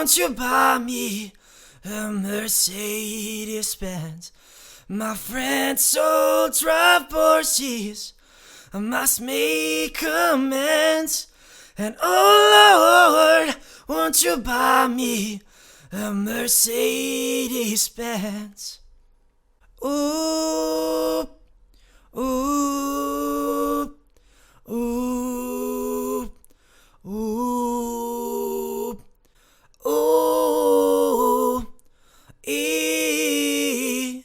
won't you buy me a Mercedes Benz? My friends so drive Porsches, I must make amends. And oh Lord, won't you buy me a Mercedes Benz? Ooh, ooh, ooh, ooh, ooh, e,